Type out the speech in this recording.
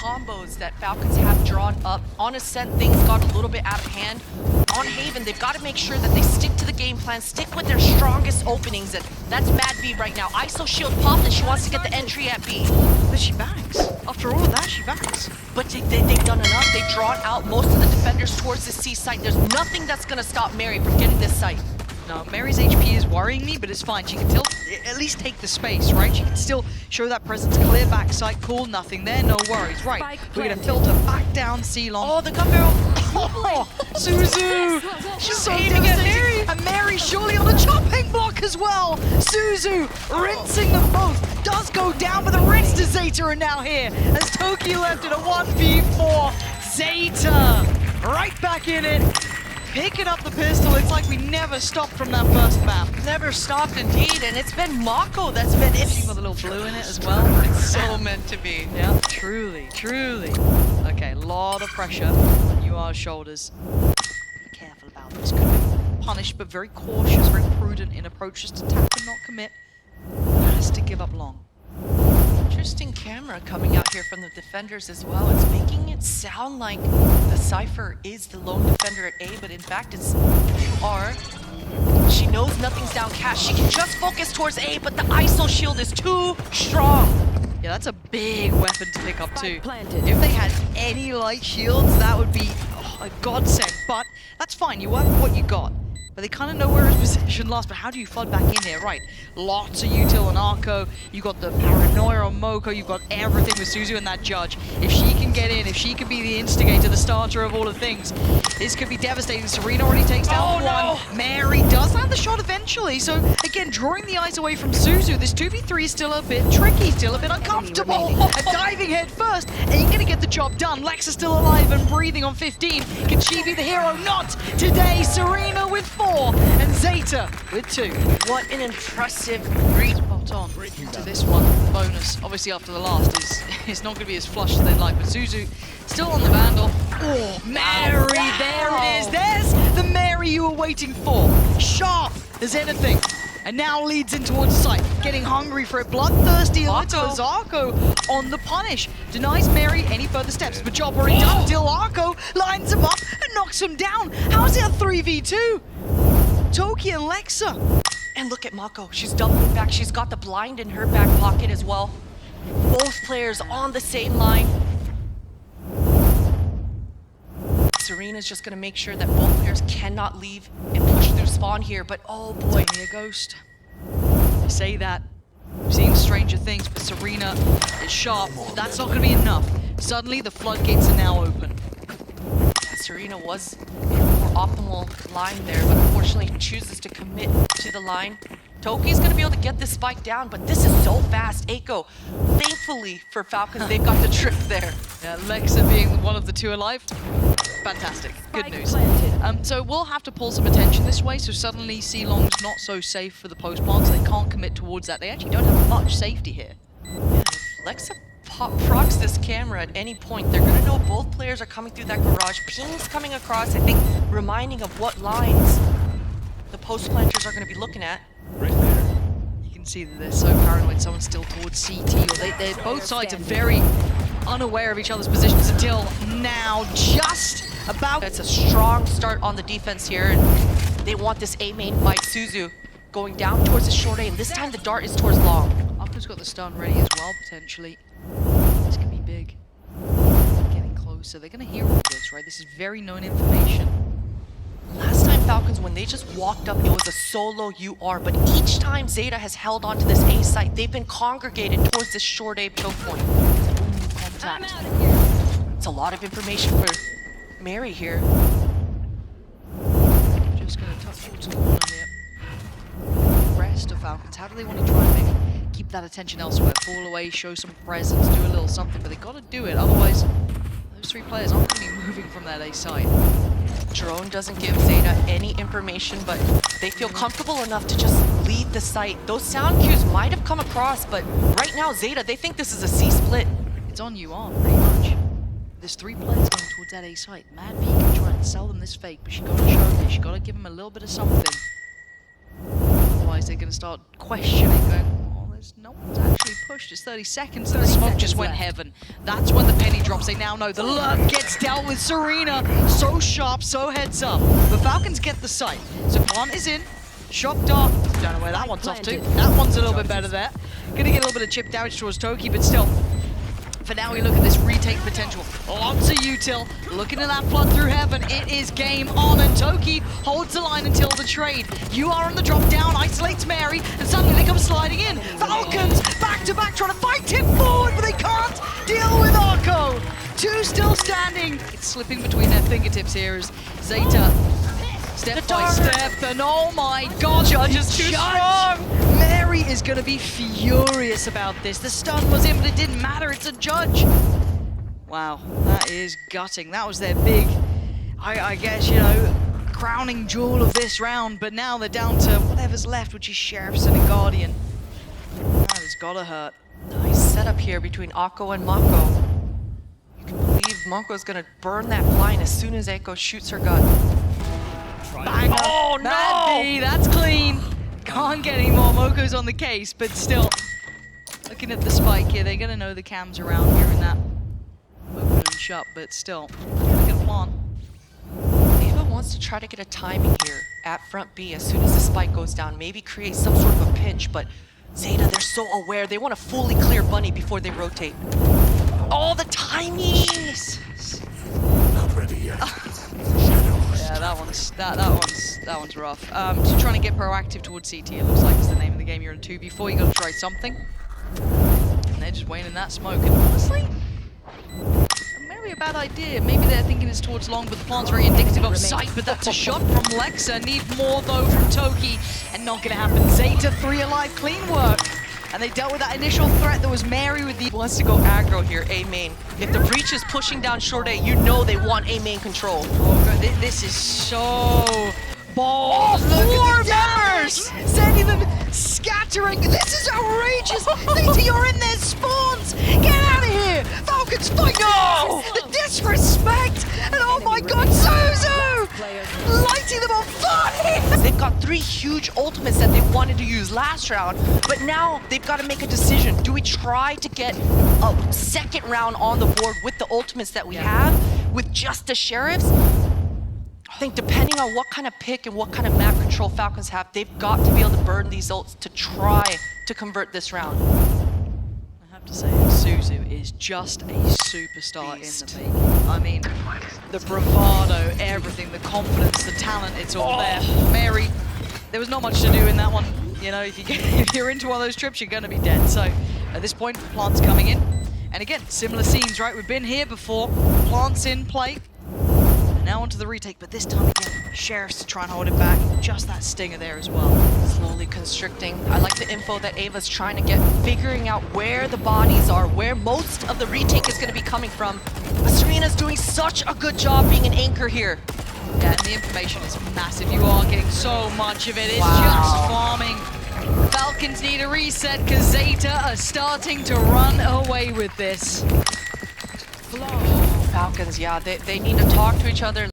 combos that Falcons have drawn up. On Ascent, things got a little bit out of hand. On Haven, they've got to make sure that they stick to the game plan, stick with their strongest openings, and that's Mad V right now. ISO shield popped, and she wants to get the entry at B. But she backs. After all of that, she backs. But they've done enough. They've drawn out most of the defenders towards the C site. There's nothing that's going to stop Mary from getting this site. No, Mary's HP is worrying me, but it's fine. She can still at least take the space, right? She can still show that presence, clear backside, cool, nothing there, no worries. Right, we're going to filter back down C-Long. Oh, the gun barrel. Oh, Suzu! She's aiming at Mary! And Mary surely on the chopping block as well! Suzu rinsing them both! Does go down, but the rinse to Zeta are now here as Toki left in a 1v4. Zeta right back in it. Picking up the pistol, it's like we never stopped from that first map. Never stopped indeed, and it's been Mako that's been it. With a little blue in it as well. It's so meant to be. Yeah, truly, truly. Okay, a lot of pressure on UR's shoulders. Be careful about this. Could be punished, but very cautious, very prudent in approaches to tap and not commit. Has to give up long. Interesting camera coming out here from the defenders as well. It's making it sound like the Cypher is the lone defender at A, but in fact it's UR. She knows nothing's down cash. She can just focus towards A, but the ISO shield is too strong. Yeah, that's a big weapon to pick up too. If they had any light shields, that would be a godsend. But that's fine, you work with what you got. But they kind of know where his position lost, but how do you flood back in here? Right, lots of util on Arco, you got the paranoia on Moko, you've got everything with Suzu and that judge. If she can get in, if she can be the instigator, the starter of all of things, this could be devastating. Serena already takes down one. No. Mary does land the shot eventually, so again, drawing the eyes away from Suzu. This 2v3 is still a bit tricky, still a bit uncomfortable. A diving head first, ain't gonna get the job done. Lexa still alive and breathing on 15. Can she be the hero? Not today. Serena with 4. And Zeta with 2. What an impressive read. Spot on into this one. Bonus, obviously after the last, is not going to be as flush as they'd like, but Suzu still on the Vandal. Oh, Mary, there it is. There's the Mary you were waiting for. Sharp as anything. And now leads in towards the site, getting hungry for it. Bloodthirsty as Arco on the punish. Denies Mary any further steps, but job already done till Arco lines him up and knocks him down. How's it a 3v2? Toki and Lexa. And look at Mako. She's doubling back. She's got the blind in her back pocket as well. Both players on the same line. Serena's just going to make sure that both players cannot leave and push through spawn here. But oh boy. It's only a ghost. They say that. We've seen stranger things, but Serena is sharp. That's not going to be enough. Suddenly, the floodgates are now open. Serena was in a more optimal line there, but unfortunately chooses to commit to the line. Toki's going to be able to get this spike down, but this is so fast. Eiko, thankfully for Falcons, they've got the trip there. Yeah, Lexa being one of the 2 alive. Fantastic. Good news. So we'll have to pull some attention this way, so suddenly C-Long's not so safe for the post plant, so they can't commit towards that. They actually don't have much safety here. Yeah, Lexa procs this camera at any point. They're going to know both players are coming through that garage. Pings coming across, I think, reminding of what lines the post planters are going to be looking at. Right there. You can see that they're so paranoid. Someone's still towards CT, or they're both sides are very unaware of each other's positions until now. Just about. It's a strong start on the defense here, and they want this A main fight. Suzu going down towards the short A, and this time the dart is towards long. Upper's got the stun ready as well, potentially. This could be big. Getting closer. They're going to hear all this, right? This is very known information. Last time Falcons, when they just walked up, it was a solo UR, but each time Zeta has held onto this A site, they've been congregated towards this short A choke point. Contact. It's a lot of information for Mary here. Just going to touch what's going on here. Rest of Falcons, how do they want to try and maybe keep that attention elsewhere? Fall away, show some presence, do a little something, but they got to do it, otherwise those 3 players aren't going to be moving from that A site. Drone doesn't give Zeta any information, but they feel comfortable enough to just lead the site. Those sound cues might have come across, but right now Zeta, they think this is a C split. It's on you on, pretty much. There's 3 players going towards that A site. Mad V can try and sell them this fake, but she got to show them. She got to give them a little bit of something. Otherwise, they're going to start questioning, going, "Oh, there's no one's actually actually pushed. It's 30 seconds, and the smoke just went heaven. That's when the penny drops. They now know the lurk gets dealt with. Serena, so sharp, so heads up. The Falcons get the sight. So Plant is in. Shock dart. Don't know where that one's off to. That one's a little bit better there. Gonna get a little bit of chip damage towards Toki, but still. For now, we look at this retake potential. Lots of util. Looking at that flood through heaven. It is game on, and Toki holds the line until the trade. You are on the drop down, isolates Mary, and suddenly they come sliding in. Falcons back to back trying to fight him forward, but they can't deal with Arco. Two still standing. It's slipping between their fingertips here as Zeta step by step, and oh my god, Judge is too strong! Mary is gonna be furious about this. The stun was in, but it didn't matter, it's a Judge. Wow, that is gutting. That was their big, I guess, you know, crowning jewel of this round, but now they're down to whatever's left, which is Sheriffs and a Guardian. That has gotta hurt. Nice setup here between Akko and Mako. You can believe Mako's gonna burn that blind as soon as Echo shoots her gun. Banger. Oh no! Mad B, that's clean. Can't get any more. Moko's on the case, but still. Looking at the spike here, they're gonna know the cam's around here in that open and shut, but still. Look at Plant. Ava wants to try to get a timing here at front B as soon as the spike goes down. Maybe create some sort of a pinch, but Zeta, they're so aware. They want to fully clear Bunny before they rotate. Oh, the timing! Not ready yet. Yeah, that one's rough. So trying to get proactive towards CT, it looks like is the name of the game. You're in 2v4, you gotta try something. And they're just waiting in that smoke. And honestly, maybe a bad idea. Maybe they're thinking it's towards long, but the Plant's very indicative of sight, but that's a shot from Lexa. Need more though from Toki, and not gonna happen. Zeta 3 alive, clean work. And they dealt with that initial threat that was Mary with the... He wants to go aggro here, A main. If the breach is pushing down short A, you know they want A main control. Oh god, this is so bold. Oh, 4 members! Sending them scattering. This is outrageous. Zeta, you're in their spawns. Get out of here. Falcons fight. No! The disrespect. And oh my god, Suzu! Lighting them on fire. They've got 3 huge ultimates that they wanted to use last round, but now they've got to make a decision. Do we try to get a second round on the board with the ultimates that we have, with just the Sheriffs? I think depending on what kind of pick and what kind of map control Falcons have, they've got to be able to burn these ults to try to convert this round. I have to say, Suzu is just a superstar Beast. in the making. I mean, the bravado, everything, the confidence, the talent, it's all there. Mary, there was not much to do in that one. You know, if you're into one of those trips, you're going to be dead. So at this point, Plant's coming in. And again, similar scenes, right? We've been here before. Plant's in play. And now onto the retake, but this time again, Sheriffs to try and hold it back. Just that stinger there as well. Slowly constricting. I like the info that Ava's trying to get, figuring out where the bodies are, where most of the retake is going to be coming from. Serena's doing such a good job being an anchor here. Yeah, and the information is massive. You are getting so much of it. It's Wow. just farming. Falcons need a reset because Zeta are starting to run away with this. Falcons, yeah, they need to talk to each other.